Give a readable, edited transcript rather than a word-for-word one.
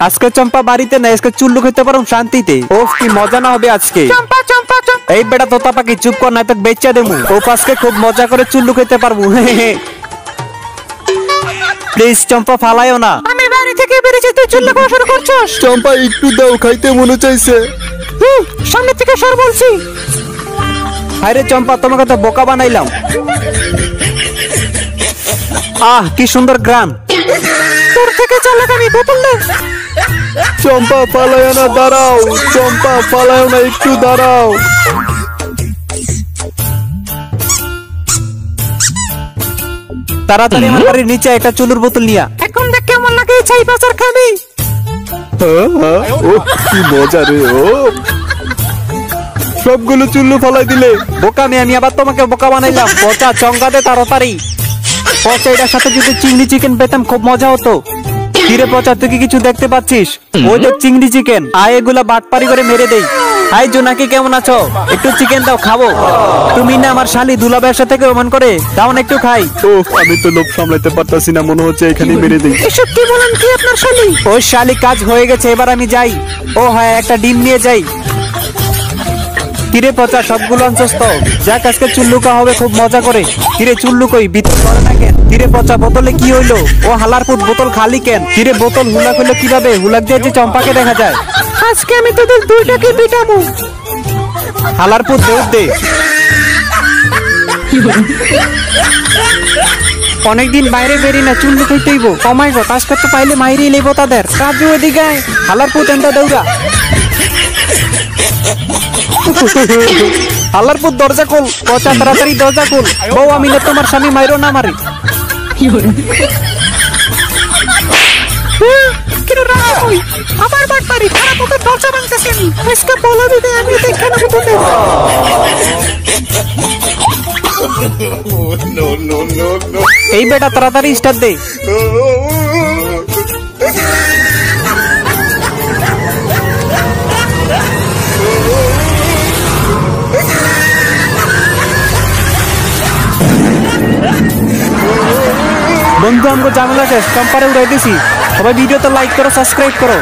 আজকে চম্পা বাড়িতে নাই, আজকে চুল্লু খেতে পারো শান্তিতে। ওফ কি মজা না হবে আজকে। চম্পা চম্পা চম্পা, এই বেটা তোতা পাখি চুপ কর, না তো বেচা দেবো। ওফ আজকে খুব মজা করে চুল্লু খেতে পারবো। প্লিজ চম্পা ফালাইও না। আমি বাড়ি থেকে বেরিয়েছি, তুই চুল্লু খাওয়া শুরু করছস। চম্পা একটু দাও, খাইতে মনে চাইছে। সামনে থেকে সর বলছি। আরে চম্পা তোমাকে তো বোকা বানাইলাম। আহ কি সুন্দর গ্রান। তোর থেকে চালাক আমি, বোতল দে। চম্পা পালায় না, দাঁড়াও। চম্পা পালায় না, একটু দাঁড়াও। তাড়াতাড়ি আমার বাড়ির নিচে একটা চুলুর বোতল নিয়া। এখন দেখ কেমন লাগে, ছাই পাচার খাবি। ও কি মজা রে। ও সবগুলো চুল্লু ফালাই দিলে। বোকা মেয়ে, আমি আবার তোমাকে বোকা বানাইলাম। পচা চঙ্গা দে তাড়াতাড়ি। পচা এটার সাথে যদি চিংড়ি চিকেন পেতাম খুব মজা হতো। কিরে পচা তুই কি কিছু দেখতে পাচ্ছিস? ওই যে চিংড়ি চিকেন। আয় এগুলা বাটপারি করে মেরে দেই। হাই জোনাকি কেমন আছো? একটু চিকেন দাও, খাবো। তুমি না আমার শালি দুলাভাইয়ের সাথে কেমন করে দাও না একটু খাই। ও আমি তো লোভ সামলাইতে পারতাছি না, মনে হচ্ছে এখানে মেরে দেই। এসব কি বলেন কি আপনার শালি? ওই শালি কাজ হয়ে গেছে, এবার আমি যাই। ও হ্যাঁ একটা ডিম নিয়ে যাই। কিরে পচা সবগুলো আনছস তো? যাক আজকে চুল্লুকা হবে খুব মজা করে। কিরে চুল্লু কই ভিতর করে না কেন? কিরে পচা বোতলে কি হইলো? ও হালার পুত বোতল খালি কেন? কিরে বোতল হুলাক হইলো কিভাবে? হুলাক দিয়ে যে চম্পাকে দেখা যায়। আজকে আমি তোদের দুইটাকে পিটাবো। হালার পুত দৌড় দে। অনেকদিন বাইরে বেরি না, চুল্লু খাইতেইব। কমাই গো কাজ করতে পাইলে মাইরে লেবো তাদের। কাজু এদিকে হালার পুত এনটা দৌড়া। আল্লাহর পুত দরজা খোল। পচা তাড়াতাড়ি দরজা খোল। বউ আমি না তোমার স্বামী, মাইরো না মারি। কিরে রাখা কই? আবার বাটপারি, খারাপ তোদের দরজা ভাঙতেছি আমি। আজকে বলা দিতে আমি দেখে নেবো তোদের। এই বেটা তাড়াতাড়ি স্টার্ট দে। বন্ধু আমগো ঝামেলা শেষ, চম্পারে উড়াই দিছি। সবাই ভিডিওতে লাইক করো, সাবস্ক্রাইব করো।